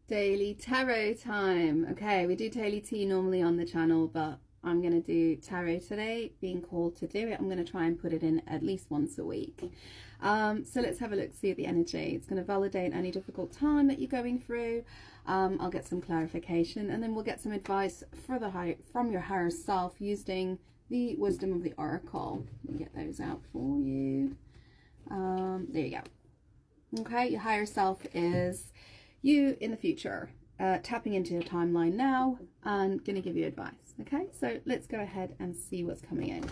Daily tarot time. Okay, we do daily tea normally on the channel, but I'm going to do tarot today, being called to do it. I'm going to try and put it in at least once a week. So let's have a look, see the energy. It's going to validate any difficult time that you're going through. I'll get some clarification, and then we'll get some advice for from your higher self using the wisdom of the oracle. Let me get those out for you. There you go. Okay, your higher self is you in the future, tapping into your timeline now and going to give you advice. Okay, so let's go ahead and see what's coming in.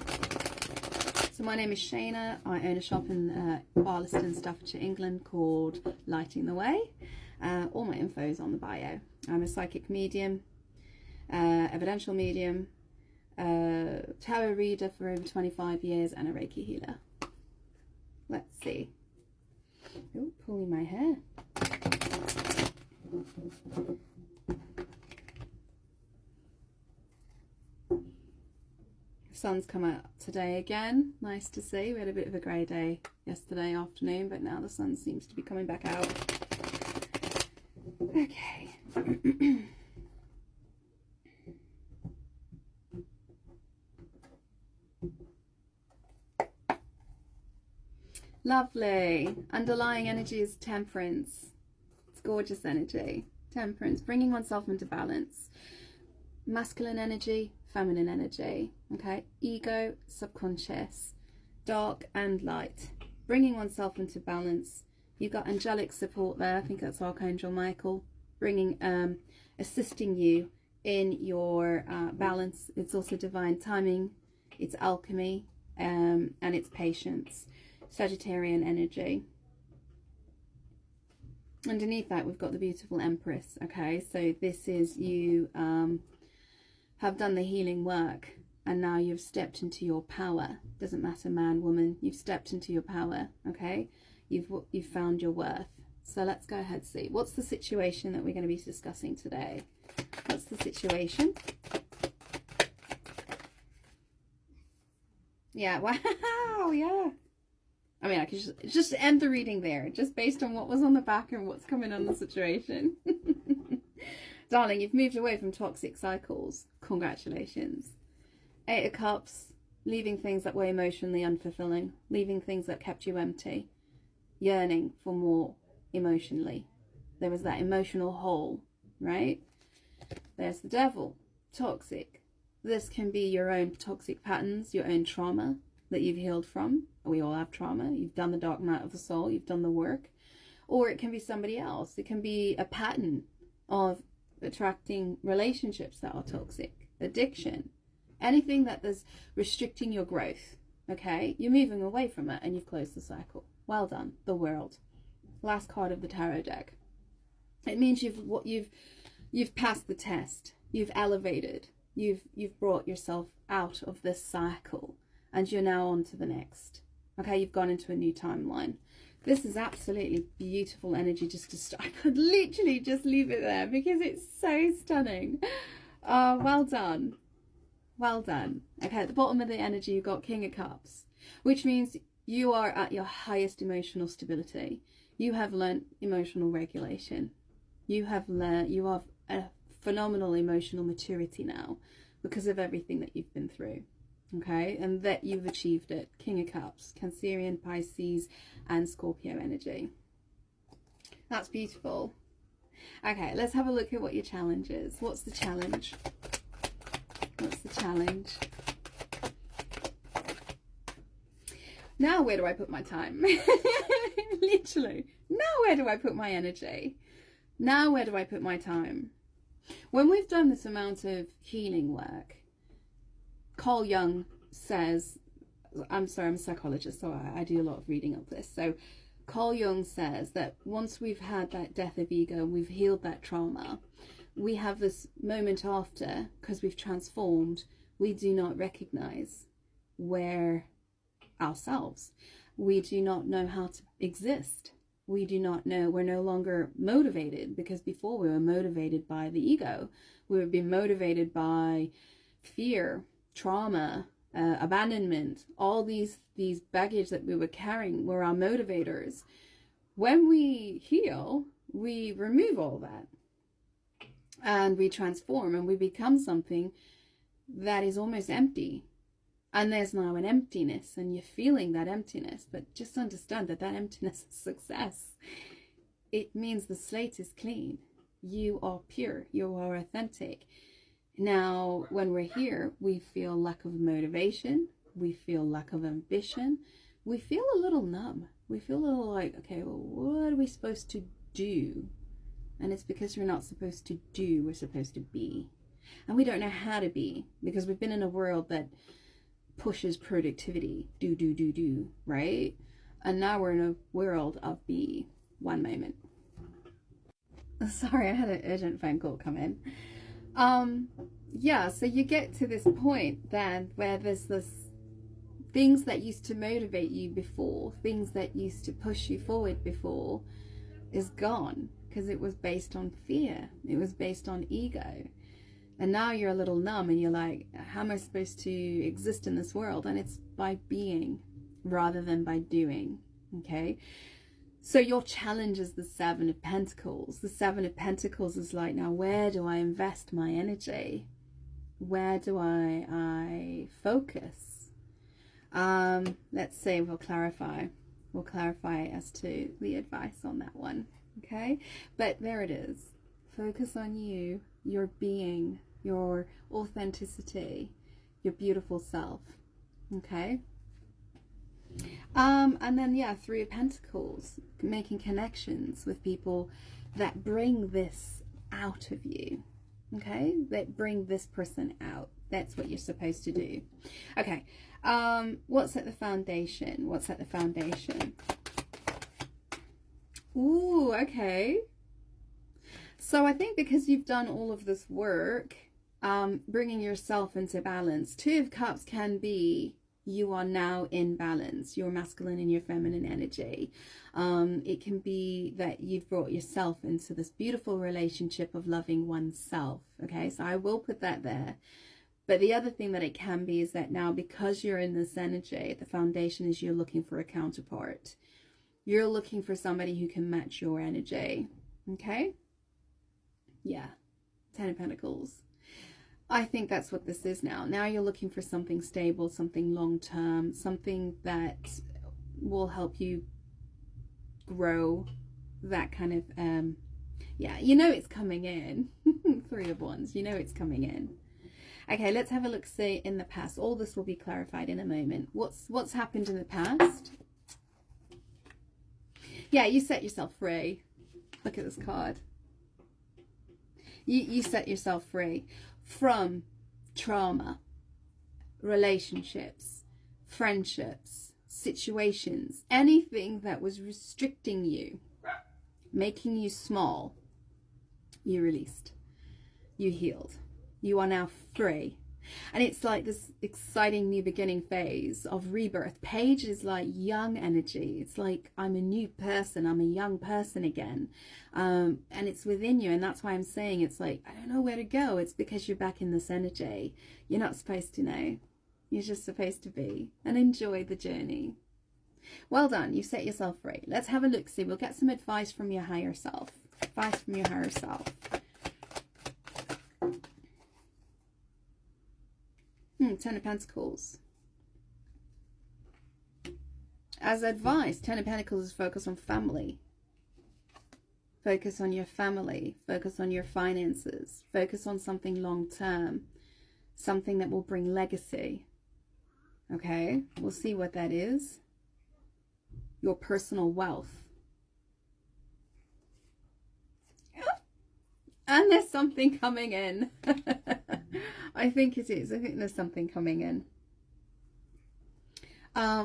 So my name is Shayna. I own a shop in Barlaston, Staffordshire, England called Lighting the Way. All my info is on the bio. I'm a psychic medium, evidential medium, tarot reader for over 25 years, and a Reiki healer. Let's see. Oh, pulling my hair. The sun's come out today again. Nice to see. We had a bit of a grey day yesterday afternoon, but now the sun seems to be coming back out. Okay. Lovely. Underlying energy is temperance. It's gorgeous energy. Temperance, bringing oneself into balance. Masculine energy, feminine energy. Okay. Ego, subconscious, dark and light. Bringing oneself into balance. You've got angelic support there. I think that's Archangel Michael, bringing, assisting you in your balance. It's also divine timing. It's alchemy, and it's patience. Sagittarian energy. Underneath that we've got the beautiful Empress. Okay, so this is you have done the healing work and now you've stepped into your power. Doesn't matter man, woman, you've stepped into your power. Okay, you've found your worth. So let's go ahead and see what's the situation that we're going to be discussing today. What's the situation? Yeah, wow, yeah. I mean, I could just end the reading there, just based on what was on the back and what's coming on the situation. Darling, you've moved away from toxic cycles. Congratulations. 8 of Cups, leaving things that were emotionally unfulfilling, leaving things that kept you empty, yearning for more emotionally. There was that emotional hole, right? There's the Devil, toxic. This can be your own toxic patterns, your own trauma that you've healed from. We all have trauma. You've done the dark night of the soul. You've done the work. Or it can be somebody else. It can be a pattern of attracting relationships that are toxic. Addiction. Anything that is restricting your growth. Okay? You're moving away from it and you've closed the cycle. Well done. The World. Last card of the tarot deck. It means you've passed the test. You've elevated. You've brought yourself out of this cycle. And you're now on to the next. Okay, you've gone into a new timeline. This is absolutely beautiful energy just to start. I could literally just leave it there because it's so stunning. Well done. Well done. Okay, at the bottom of the energy, you've got King of Cups, which means you are at your highest emotional stability. You have learned emotional regulation. You have a phenomenal emotional maturity now because of everything that you've been through. Okay, and that you've achieved it. King of Cups, Cancerian, Pisces, and Scorpio energy. That's beautiful. Okay, let's have a look at what your challenge is. What's the challenge? What's the challenge? Now where do I put my time? Literally. Now where do I put my energy? Now where do I put my time? When we've done this amount of healing work, Carl Jung says, I'm sorry, I'm a psychologist, so I do a lot of reading of this. So Carl Jung says that once we've had that death of ego, we've healed that trauma, we have this moment after, because we've transformed, we do not recognize where ourselves. We do not know how to exist. We do not know, we're no longer motivated, because before we were motivated by the ego. We were being motivated by fear, trauma, abandonment. All these baggage that we were carrying were our motivators. When we heal, we remove all that. and we transform and we become something that is almost empty. And there's now an emptiness, and you're feeling that emptiness, but just understand that that emptiness is success. It means the slate is clean. You are pure. You are authentic. Now, when we're here, we feel lack of motivation. We feel lack of ambition. We feel a little numb. We feel a little like, okay, well, what are we supposed to do? And it's because we're not supposed to do, we're supposed to be. And we don't know how to be, because we've been in a world that pushes productivity, do, right? And now we're in a world of be. One moment. Sorry, I had an urgent phone call come in. Yeah, so you get to this point then where there's this things that used to motivate you before, things that used to push you forward before, is gone, because it was based on fear. It was based on ego. And now you're a little numb and you're like, how am I supposed to exist in this world? And it's by being rather than by doing. Okay. So your challenge is the Seven of Pentacles. The Seven of Pentacles is like, now where do I invest my energy? Where do I focus? Let's see, we'll clarify. We'll clarify as to the advice on that one. Okay. But there it is. Focus on you, your being, your authenticity, your beautiful self. Okay. And then, yeah, Three of Pentacles, making connections with people that bring this out of you. Okay. That bring this person out. That's what you're supposed to do. Okay. What's at the foundation? What's at the foundation? Ooh, okay. So I think because you've done all of this work, bringing yourself into balance, Two of Cups can be you are now in balance, your masculine and your feminine energy. It can be that you've brought yourself into this beautiful relationship of loving oneself. Okay, so I will put that there. But the other thing that it can be is that now, because you're in this energy, the foundation is you're looking for a counterpart. You're looking for somebody who can match your energy. Okay. Yeah, Ten of Pentacles. I think that's what this is now. Now you're looking for something stable, something long-term, something that will help you grow, that kind of, yeah, you know it's coming in. Three of Wands, you know it's coming in. Okay, let's have a look, see, in the past. All this will be clarified in a moment. What's happened in the past? Yeah, you set yourself free. Look at this card. You set yourself free from trauma, relationships, friendships, situations, anything that was restricting you, making you small. You released. You healed. You are now free. And it's like this exciting new beginning phase of rebirth. Page is like young energy. It's like, I'm a new person. I'm a young person again. And it's within you. And that's why I'm saying it's like, I don't know where to go. It's because you're back in this energy. You're not supposed to know. You're just supposed to be. And enjoy the journey. Well done. You set yourself free. Let's have a look. See, we'll get some advice from your higher self. Advice from your higher self. Ten of Pentacles. As advice, Ten of Pentacles is focus on family. Focus on your family. Focus on your finances. Focus on something long term. Something that will bring legacy. Okay, we'll see what that is. Your personal wealth. And there's something coming in. I think it is. I think there's something coming in.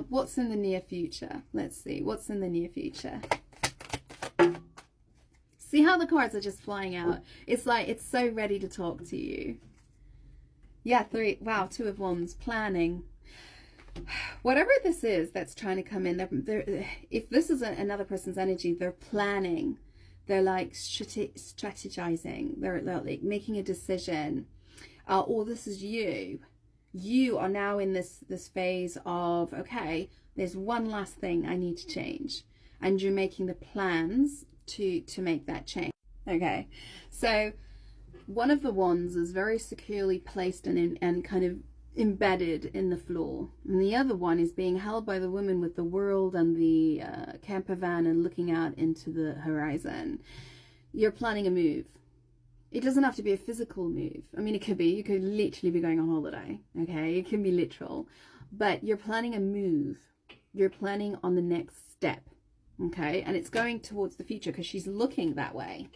What's in the near future? Let's see. What's in the near future? See how the cards are just flying out? It's like it's so ready to talk to you. Yeah, three. Wow, Two of Wands. Planning. Whatever this is that's trying to come in, if this is another person's energy, they're planning. They're like strategizing. They're like making a decision. Or this is you. You are now in this phase of, okay, there's one last thing I need to change. And you're making the plans to make that change. Okay. So One of the wands is very securely placed and kind of embedded in the floor, and the other one is being held by the woman with the world and the camper van and looking out into the horizon. You're planning a move. It doesn't have to be a physical move. I mean, it could be. You could literally be going on holiday, okay? It can be literal. But you're planning a move. You're planning on the next step, okay? And it's going towards the future because she's looking that way.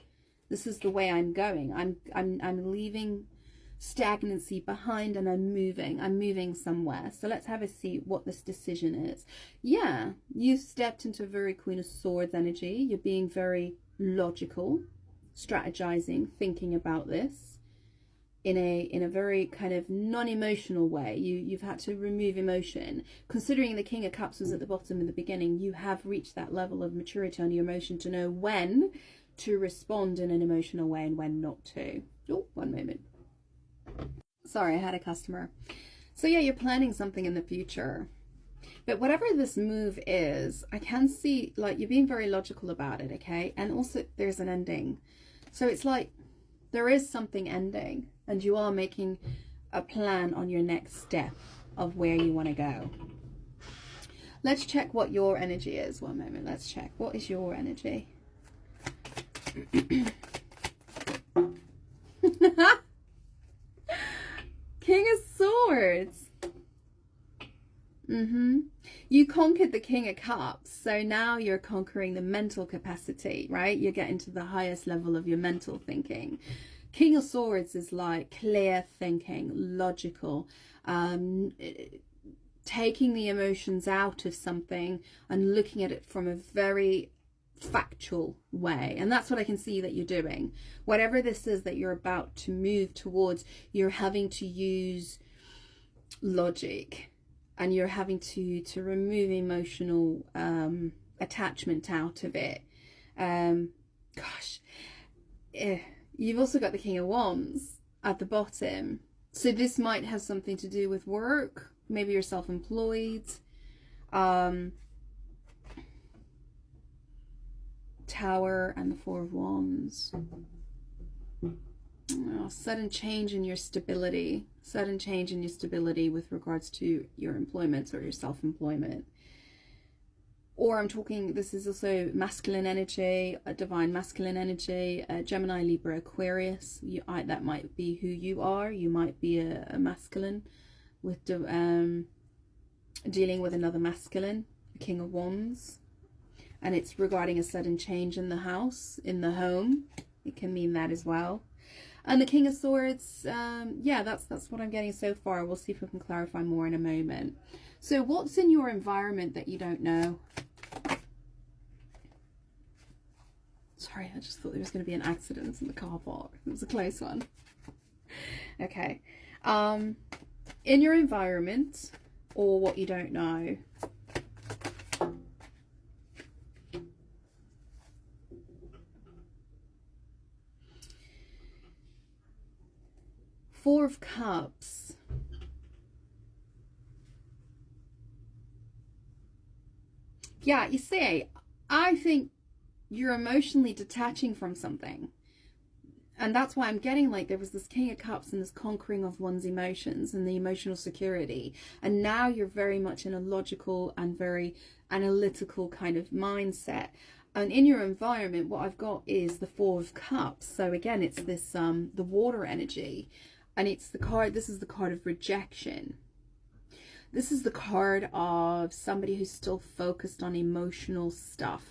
This is the way I'm going. I'm leaving stagnancy behind and I'm moving somewhere. So let's have a see what this decision is. Yeah, you stepped into a very Queen of Swords energy. You're being very logical, strategizing, thinking about this in a very kind of non-emotional way. You've had to remove emotion. Considering the King of Cups was at the bottom in the beginning, you have reached that level of maturity on your emotion to know when to respond in an emotional way and when not to. Oh, one moment. Sorry, I had a customer. So yeah, you're planning something in the future. But whatever this move is, I can see like you're being very logical about it, okay? And also there's an ending. So it's like there is something ending and you are making a plan on your next step of where you want to go. Let's check what your energy is. One moment, let's check. What is your energy? King of Swords. You conquered the King of Cups, so now you're conquering the mental capacity, right? You're getting to the highest level of your mental thinking. King of Swords is like clear thinking, logical, taking the emotions out of something and looking at it from a very factual way. And that's what I can see that you're doing. Whatever this is that you're about to move towards, you're having to use logic and you're having to remove emotional attachment out of it. You've also got the King of Wands at the bottom, so this might have something to do with work. Maybe you're self-employed. Tower and the Four of Wands. Oh, sudden change in your stability. Sudden change in your stability with regards to your employment or your self-employment. Or I'm talking, this is also masculine energy, a divine masculine energy, Gemini, Libra, Aquarius. That might be who you are. You might be a masculine with dealing with another masculine, the King of Wands. And it's regarding a sudden change in the house, in the home. It can mean that as well. And the King of Swords, yeah, that's what I'm getting so far. We'll see if we can clarify more in a moment. So what's in your environment that you don't know? Sorry, I just thought there was going to be an accident in the car park. It was a close one. Okay. In your environment, or what you don't know. Four of Cups. Yeah, you see, I think you're emotionally detaching from something. And that's why I'm getting like there was this King of Cups and this conquering of one's emotions and the emotional security. And now you're very much in a logical and very analytical kind of mindset. And in your environment, what I've got is the Four of Cups. So again, it's this the water energy. And it's the card, this is the card of rejection. This is the card of somebody who's still focused on emotional stuff,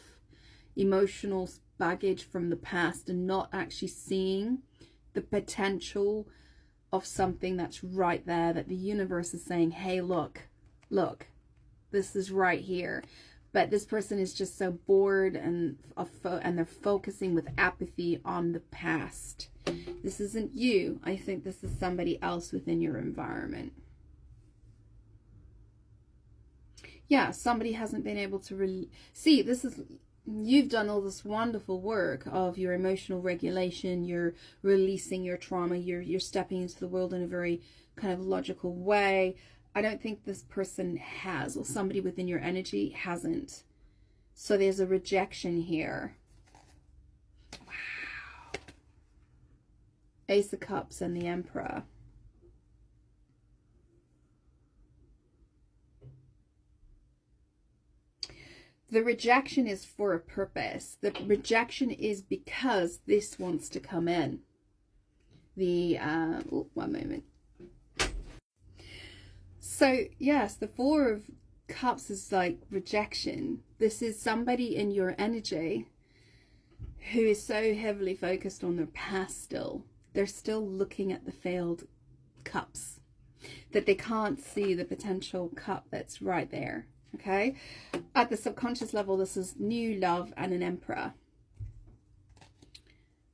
emotional baggage from the past, and not actually seeing the potential of something that's right there, that the universe is saying, hey, look, this is right here. But this person is just so bored and they're focusing with apathy on the past. This isn't you. I think this is somebody else within your environment. Yeah, somebody hasn't been able to really see. This is, you've done all this wonderful work of your emotional regulation. You're releasing your trauma. You're stepping into the world in a very kind of logical way. I don't think this person has, or somebody within your energy hasn't. So there's a rejection here. Wow. Ace of Cups and the Emperor. The rejection is for a purpose. The rejection is because this wants to come in. The, one moment. So, yes, the Four of Cups is like rejection. This is somebody in your energy who is so heavily focused on their past still. They're still looking at the failed cups, that they can't see the potential cup that's right there. Okay, at the subconscious level, this is new love and an Emperor.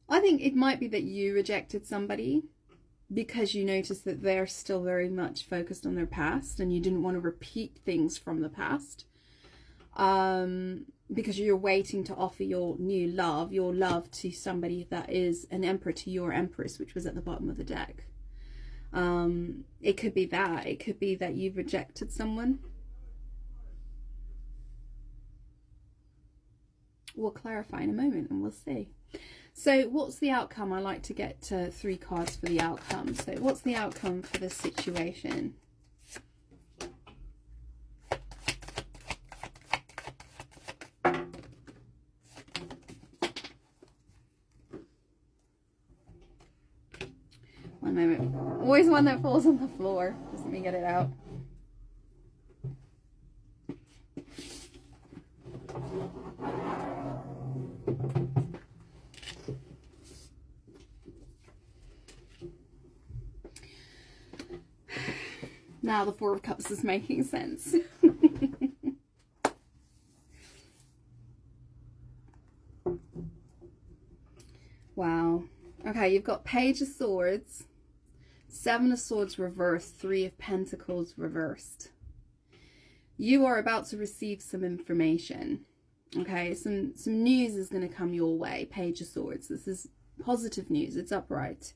I think it might be that you rejected somebody because you noticed that they're still very much focused on their past and you didn't want to repeat things from the past. Because you're waiting to offer your new love, your love to somebody that is an Emperor, to your Empress, which was at the bottom of the deck. It could be that. It could be that you've rejected someone. We'll clarify in a moment and we'll see. So what's the outcome? I like to get 3 cards for the outcome. So what's the outcome for this situation? One moment. Always one that falls on the floor. Just let me get it out. Now the Four of Cups is making sense. Wow. Okay, you've got Page of Swords, 7 of Swords reversed, 3 of Pentacles reversed. You are about to receive some information. Okay, some news is going to come your way. Page of Swords. This is positive news. It's upright.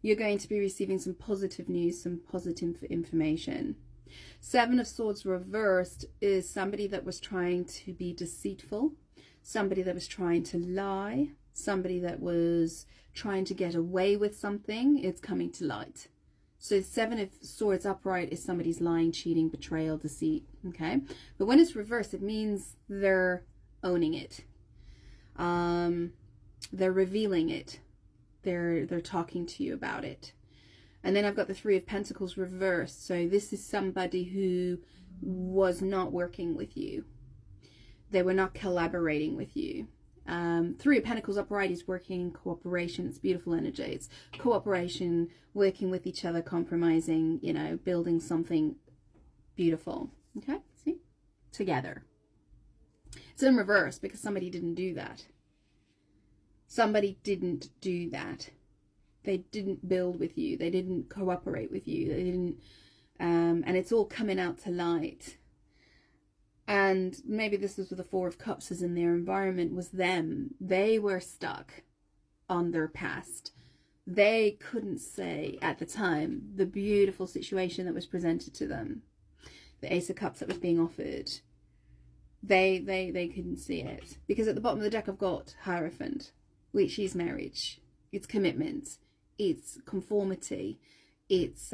You're going to be receiving some positive news, some positive information. 7 of Swords reversed is somebody that was trying to be deceitful, somebody that was trying to lie, somebody that was trying to get away with something. It's coming to light. So 7 of Swords upright is somebody's lying, cheating, betrayal, deceit. Okay, but when it's reversed, it means they're owning it. They're revealing it. They're talking to you about it. And then I've got the 3 of Pentacles reversed. So this is somebody who was not working with you. They were not collaborating with you. 3 of Pentacles upright is working in cooperation. It's beautiful energy. It's cooperation, working with each other, compromising, you know, building something beautiful. Okay, see? Together. It's in reverse because somebody didn't do that. Somebody didn't do that. They didn't build with you. They didn't cooperate with you. They didn't, and it's all coming out to light. And maybe this is with the 4 of Cups, as in their environment was them. They were stuck on their past. They couldn't say at the time the beautiful situation that was presented to them. The Ace of Cups that was being offered. They couldn't see it. Because at the bottom of the deck I've got Hierophant, which is marriage. It's commitment. It's conformity. It's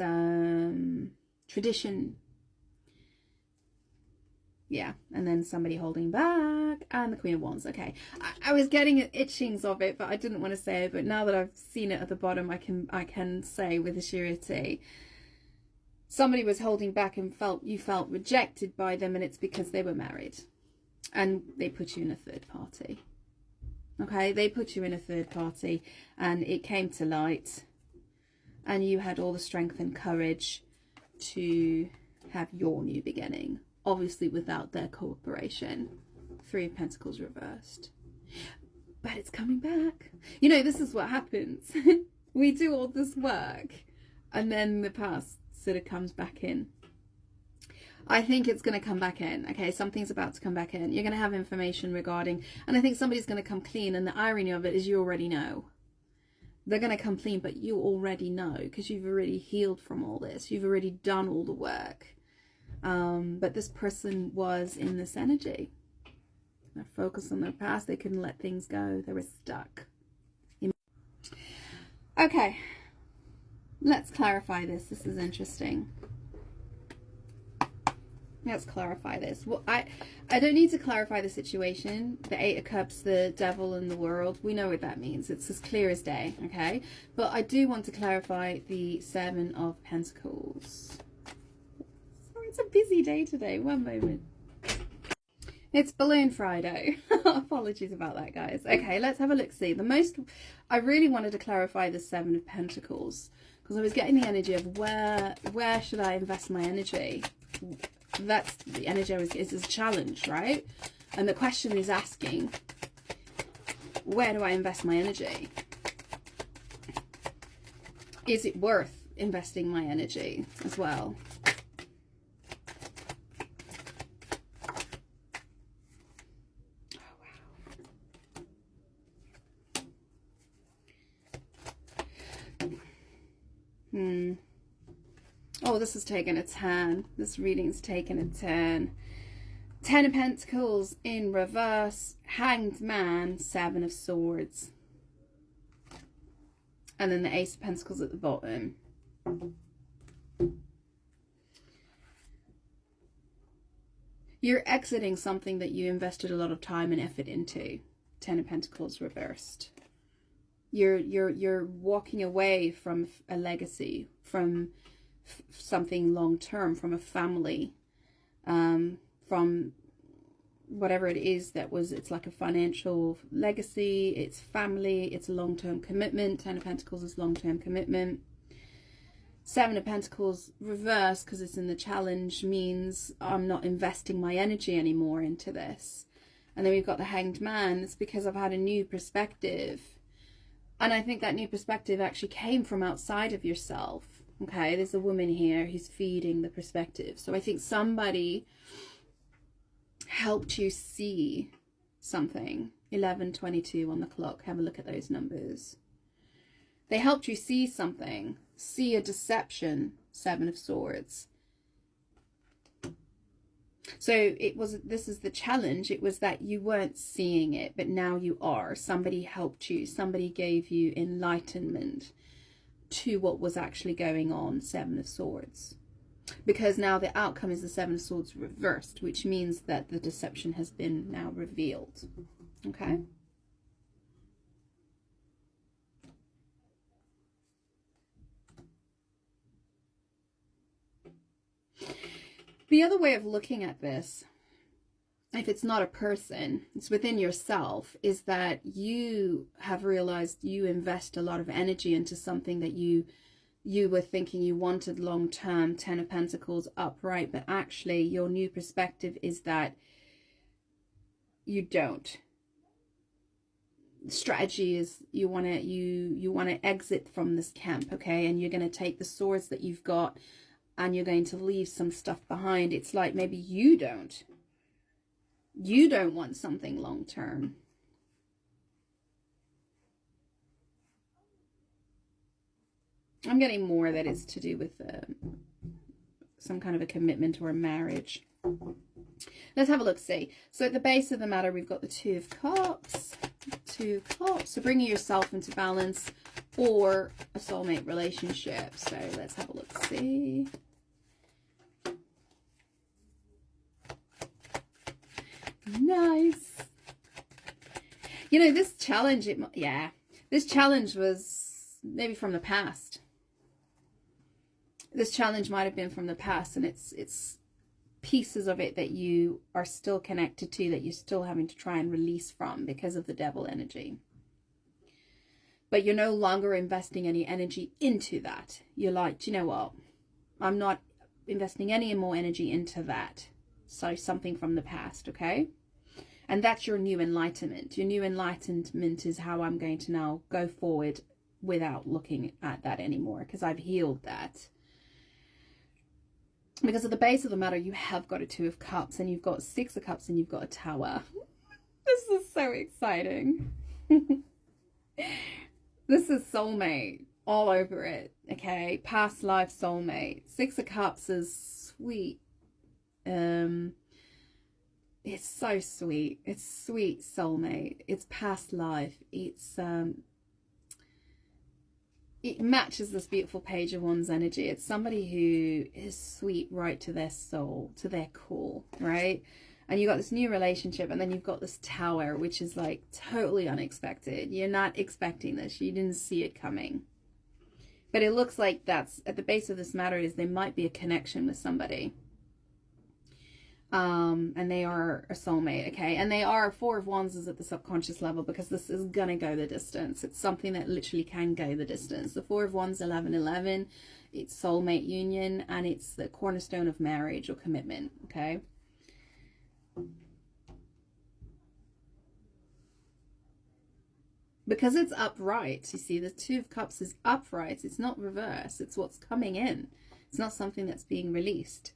tradition. Yeah, and then somebody holding back, and the Queen of Wands. Okay, I was getting itchings of it, but I didn't want to say it. But now that I've seen it at the bottom, I can say with a surety, somebody was holding back and you felt rejected by them, and it's because they were married, and they put you in a third party. Okay, they put you in a third party, and it came to light, and you had all the strength and courage to have your new beginning. Obviously without their cooperation. 3 of Pentacles reversed. But it's coming back. You know, this is what happens. We do all this work and then the past sort of comes back in. I think it's going to come back in. Okay, something's about to come back in. You're going to have information regarding, and I think somebody's going to come clean, and the irony of it is you already know. They're going to come clean, but you already know because you've already healed from all this. You've already done all the work. But this person was in this energy. They're focused on their past. They couldn't let things go. They were stuck. Okay, let's clarify this. This is interesting. Let's clarify this. Well, I don't need to clarify the situation. The Eight of Cups, the devil and the world. We know what that means. It's as clear as day, okay? But I do want to clarify the Seven of Pentacles. Sorry, it's a busy day today. One moment. It's Balloon Friday. Apologies about that, guys. Okay, let's have a look-see. I really wanted to clarify the Seven of Pentacles because I was getting the energy of where should I invest my energy? That's the energy is a challenge, right? And the question is asking, where do I invest my energy? Is it worth investing my energy as well? Oh, this has taken a turn. This reading's taken a turn. Ten of Pentacles in reverse. Hanged Man. Seven of Swords. And then the Ace of Pentacles at the bottom. You're exiting something that you invested a lot of time and effort into. Ten of Pentacles reversed. You're walking away from a legacy, from something long-term, from a family, from whatever it is that was. It's like a financial legacy, it's family, it's a long-term commitment. Ten of Pentacles is long-term commitment. Seven of Pentacles reverse, because it's in the challenge, means I'm not investing my energy anymore into this. And then we've got the Hanged Man. It's because I've had a new perspective, and I think that new perspective actually came from outside of yourself. Okay, there's a woman here who's feeding the perspective. So I think somebody helped you see something. 11:22 on the clock. Have a look at those numbers. They helped you see something. See a deception. Seven of Swords. So this is the challenge. It was that you weren't seeing it, but now you are. Somebody helped you. Somebody gave you enlightenment to what was actually going on. Seven of Swords, because now the outcome is the Seven of Swords reversed, which means that the deception has been now revealed. Okay, the other way of looking at this, if it's not a person, it's within yourself, is that you have realized you invest a lot of energy into something that you were thinking you wanted long term. Ten of Pentacles upright, but actually your new perspective is that you don't. Strategy is you want to exit from this camp, okay? And you're going to take the swords that you've got and you're going to leave some stuff behind. It's like maybe you don't want something long term. I'm getting more that it's to do with some kind of a commitment or a marriage. Let's have a look, see. So at the base of the matter, we've got the Two of Cups. Two of Cups. So bringing yourself into balance or a soulmate relationship. So let's have a look, see. Nice. You know, this challenge, this challenge was maybe from the past. This challenge might have been from the past, and it's pieces of it that you are still connected to, that you're still having to try and release from because of the devil energy. But you're no longer investing any energy into that. You're like, do you know what? I'm not investing any more energy into that. So something from the past, okay? And that's your new enlightenment. Your new enlightenment is how I'm going to now go forward without looking at that anymore, because I've healed that. Because at the base of the matter, you have got a Two of Cups, and you've got Six of Cups, and you've got a Tower. This is so exciting. This is soulmate all over it, okay? Past life soulmate. Six of Cups is sweet. It's so sweet. It's sweet soulmate. It's past life. It's it matches this beautiful Page of Wands energy. It's somebody who is sweet right to their soul, to their core, right? And you got this new relationship, and then you've got this Tower, which is like totally unexpected. You're not expecting this. You didn't see it coming. But it looks like that's at the base of this matter is there might be a connection with somebody. And they are a soulmate, okay? And they are, Four of Wands is at the subconscious level, because this is gonna go the distance. It's something that literally can go the distance. The Four of Wands, 1111, it's soulmate union, and it's the cornerstone of marriage or commitment, okay? Because it's upright, you see, the Two of Cups is upright. It's not reverse. It's what's coming in. It's not something that's being released.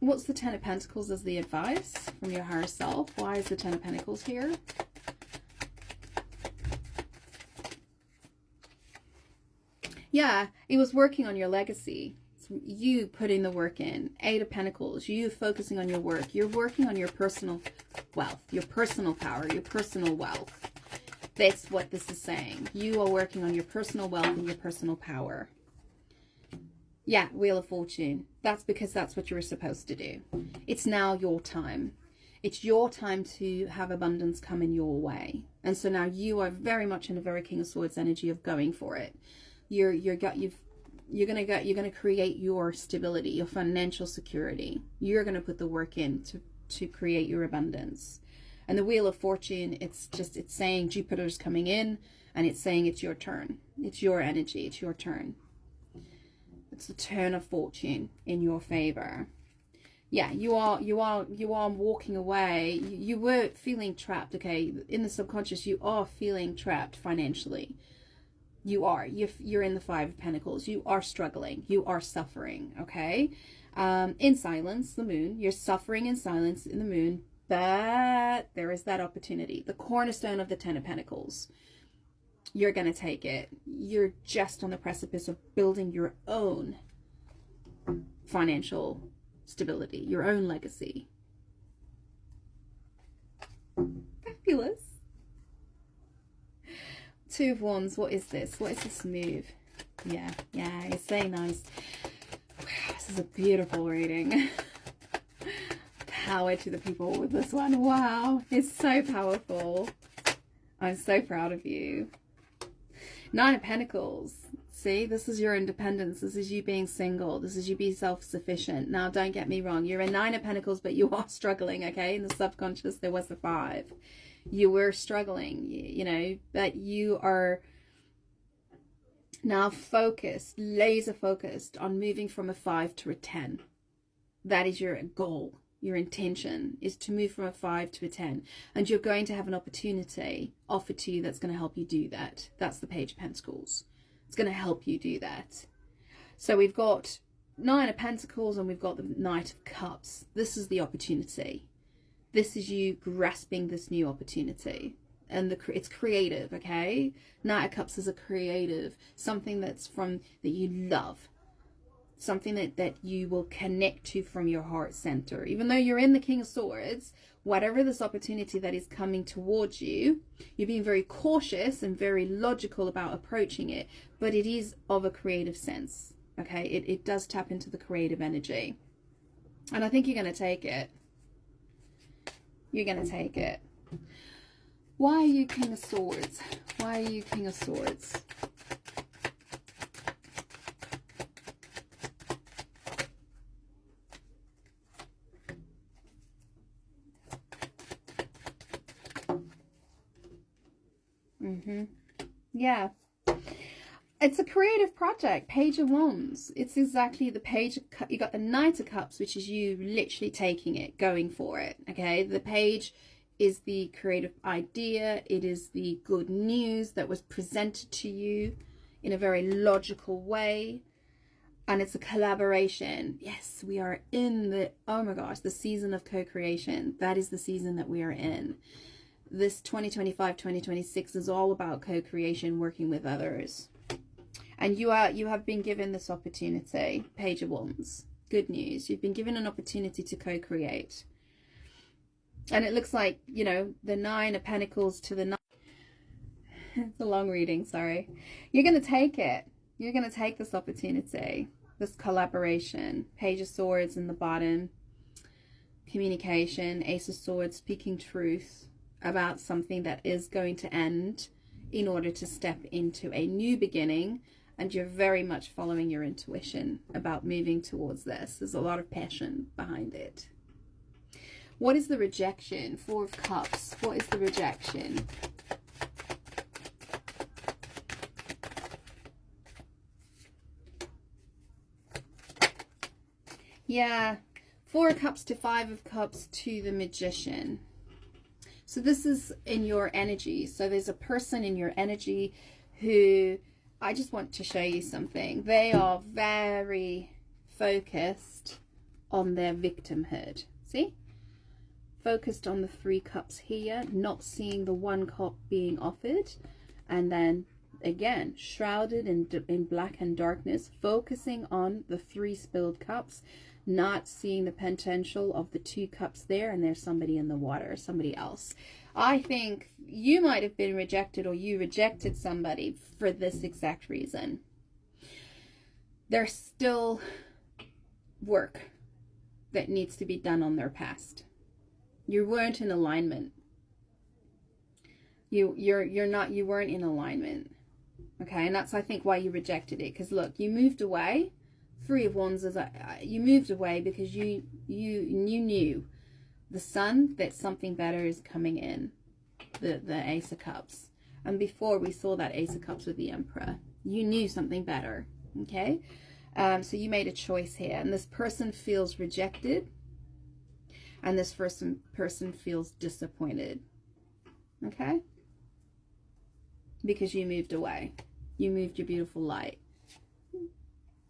What's the Ten of Pentacles as the advice from your higher self? Why is the Ten of Pentacles here? Yeah, it was working on your legacy. It's you putting the work in. Eight of Pentacles, you focusing on your work. You're working on your personal wealth, your personal power, your personal wealth. That's what this is saying. You are working on your personal wealth and your personal power. Yeah, Wheel of Fortune. That's because that's what you were supposed to do. It's now your time. It's your time to have abundance come in your way. And so now you are very much in a very King of Swords energy of going for it. You're gonna create your stability, your financial security. You're gonna put the work in to create your abundance. And the Wheel of Fortune, it's saying Jupiter's coming in, and it's saying it's your turn. It's your energy. It's your turn. It's the turn of fortune in your favor. Yeah, you are walking away. You were feeling trapped, okay? In the subconscious, you are feeling trapped financially. You are. You're in the Five of Pentacles. You are struggling. You are suffering, okay? In silence, the Moon. You're suffering in silence in the Moon, but there is that opportunity. The cornerstone of the Ten of Pentacles. You're going to take it. You're just on the precipice of building your own financial stability, your own legacy. Fabulous. Two of Wands, what is this? What is this move? Yeah, it's so nice. Wow, this is a beautiful reading. Power to the people with this one. Wow, it's so powerful. I'm so proud of you. Nine of Pentacles. See, this is your independence. This is you being single. This is you being self-sufficient. Now, don't get me wrong. You're a Nine of Pentacles, but you are struggling, okay? In the subconscious, there was a Five. You were struggling, you know, but you are now focused, laser focused on moving from a 5 to a 10. That is your goal. Your intention is to move from a 5 to a 10, and you're going to have an opportunity offered to you that's going to help you do that. That's the Page of Pentacles. It's going to help you do that. So we've got Nine of Pentacles and we've got the Knight of Cups. This is the opportunity. This is you grasping this new opportunity, and it's creative, okay? Knight of Cups is a creative, something that's that you love. Something that you will connect to from your heart center. Even though you're in the King of Swords, whatever this opportunity that is coming towards you, you're being very cautious and very logical about approaching it, but it is of a creative sense, okay? It does tap into the creative energy. And I think you're going to take it. You're going to take it. Why are you King of Swords? Why are you King of Swords? Yeah, it's a creative project. Page of Wands. It's exactly the Page of Cups. You got the Knight of Cups, which is you literally taking it, going for it. Okay, the Page is the creative idea. It is the good news that was presented to you in a very logical way, and it's a collaboration. Yes, we are in the, oh my gosh, the season of co-creation. That is the season that we are in. This 2025-2026 is all about co-creation, working with others. And you have been given this opportunity. Page of Wands. Good news. You've been given an opportunity to co-create. And it looks like, you know, the Nine of Pentacles to the Nine. It's a long reading, sorry. You're going to take it. You're going to take this opportunity, this collaboration. Page of Swords in the bottom. Communication. Ace of Swords, speaking truth about something that is going to end in order to step into a new beginning. And you're very much following your intuition about moving towards this. There's a lot of passion behind it. What is the rejection? Four of Cups. What is the rejection? Yeah. 4 of Cups to 5 of Cups to the Magician. So this is in your energy. So there's a person in your energy who, I just want to show you something. They are very focused on their victimhood. See? Focused on the 3 cups here, not seeing the 1 cup being offered. And then again, shrouded in black and darkness, focusing on the 3 spilled cups, not seeing the potential of the 2 cups there, and there's somebody in the water, somebody else. I think you might have been rejected, or you rejected somebody for this exact reason. There's still work that needs to be done on their past. You weren't in alignment. You weren't in alignment. Okay, and that's, I think, why you rejected it. Because look, you moved away. 3 of Wands is you moved away because you knew the sun that something better is coming in. The Ace of Cups. And before we saw that Ace of Cups with the Emperor, you knew something better. Okay, so you made a choice here, and this person feels rejected, and this person feels disappointed. Okay, because you moved away. You moved your beautiful light.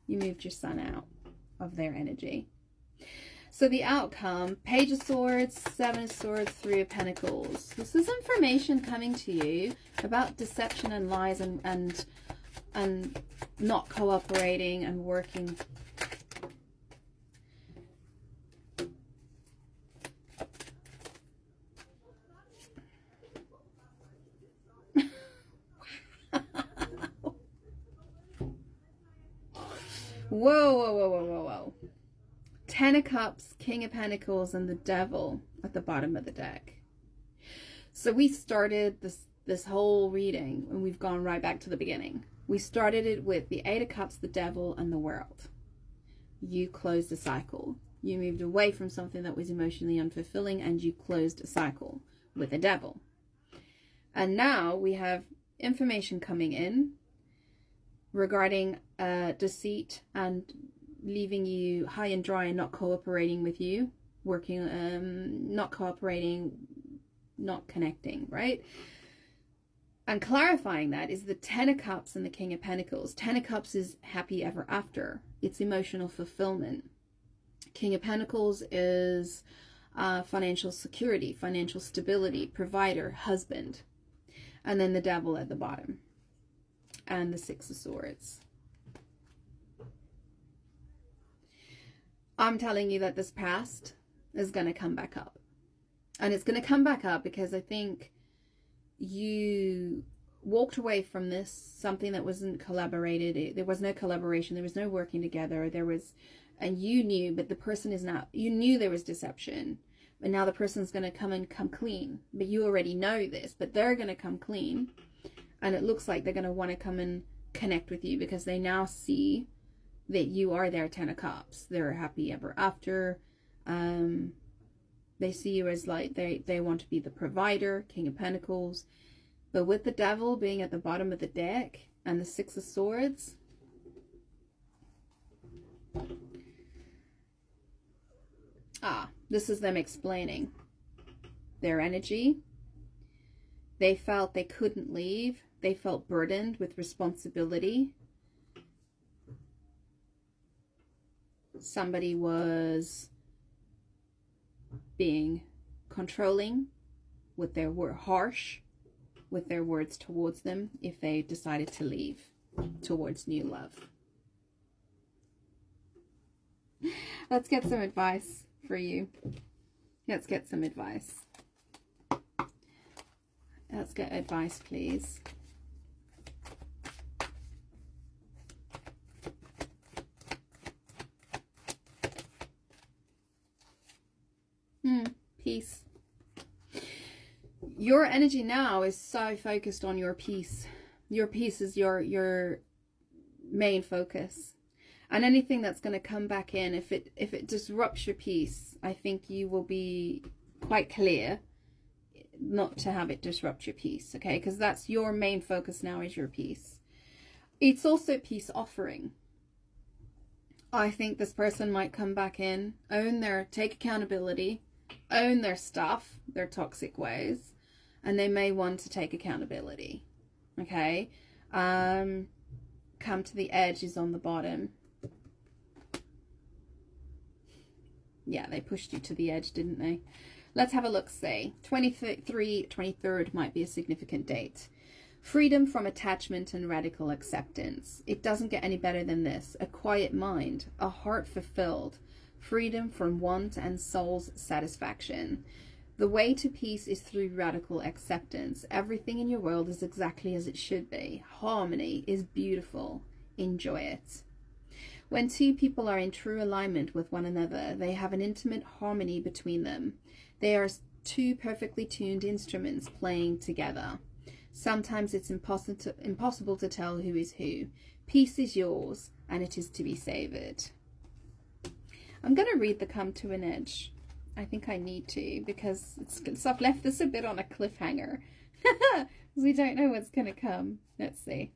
You moved your sun out of their energy. So the outcome, Page of Swords, 7 of Swords, 3 of Pentacles. This is information coming to you about deception and lies and not cooperating and working. Whoa, whoa, whoa, whoa, whoa, whoa. 10 of Cups, King of Pentacles, and the Devil at the bottom of the deck. So we started this whole reading, and we've gone right back to the beginning. We started it with the 8 of Cups, the Devil, and the World. You closed a cycle. You moved away from something that was emotionally unfulfilling, and you closed a cycle with the Devil. And now we have information coming in regarding deceit and leaving you high and dry and not cooperating with you, working, not cooperating, not connecting, right? And clarifying that is the 10 of Cups and the King of Pentacles. 10 of Cups is happy ever after. It's emotional fulfillment. King of Pentacles is financial security, financial stability, provider, husband. And then the Devil at the bottom. And the 6 of Swords. I'm telling you that this past is going to come back up. And it's going to come back up because I think you walked away from this, something that wasn't collaborated. There was no collaboration. There was no working together. There was, and you knew, but the person is not, you knew there was deception. But now the person's going to come clean. But you already know this, but they're going to come clean. And it looks like they're going to want to come and connect with you because they now see that you are their 10 of Cups. They're happy ever after. They see you as like, they want to be the provider, King of Pentacles. But with the Devil being at the bottom of the deck and the 6 of Swords, this is them explaining their energy. They felt they couldn't leave. They felt burdened with responsibility. Somebody was being controlling with their word, harsh with their words towards them if they decided to leave towards new love. Let's get some advice for you. Let's get some advice. Let's get advice, please. Your energy now is so focused on your peace. Your peace is your main focus. And anything that's going to come back in, if it disrupts your peace, I think you will be quite clear not to have it disrupt your peace, okay? Because that's your main focus now, is your peace. It's also peace offering. I think this person might come back in, take accountability, own their stuff, their toxic ways, and they may want to take accountability, okay? Come to the edge is on the bottom. Yeah, they pushed you to the edge, didn't they? Let's have a look, say. 23rd might be a significant date. Freedom from attachment and radical acceptance. It doesn't get any better than this. A quiet mind, a heart fulfilled, freedom from want and soul's satisfaction. The way to peace is through radical acceptance. Everything in your world is exactly as it should be. Harmony is beautiful. Enjoy it. When two people are in true alignment with one another, they have an intimate harmony between them. They are two perfectly tuned instruments playing together. Sometimes it's impossible to tell who is who. Peace is yours, and it is to be savored. I'm going to read the Come to an Edge. I think I need to, because I've left this a bit on a cliffhanger. Because we don't know what's going to come. Let's see.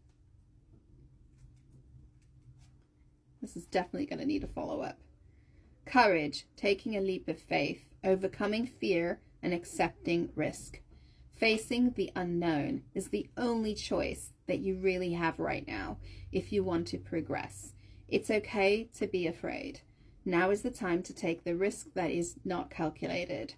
This is definitely going to need a follow-up. Courage, taking a leap of faith, overcoming fear and accepting risk. Facing the unknown is the only choice that you really have right now if you want to progress. It's okay to be afraid. Now is the time to take the risk that is not calculated,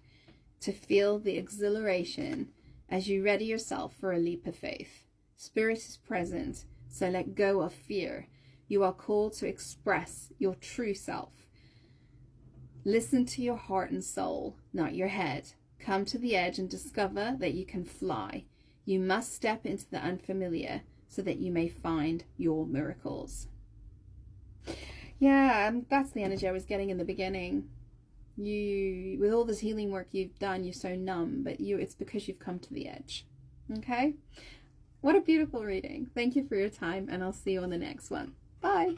to feel the exhilaration as you ready yourself for a leap of faith. Spirit is present, so let go of fear. You are called to express your true self. Listen to your heart and soul, not your head. Come to the edge and discover that you can fly. You must step into the unfamiliar so that you may find your miracles. Yeah, that's the energy I was getting in the beginning. You, with all this healing work you've done, you're so numb, but it's because you've come to the edge. Okay? What a beautiful reading. Thank you for your time, and I'll see you on the next one. Bye.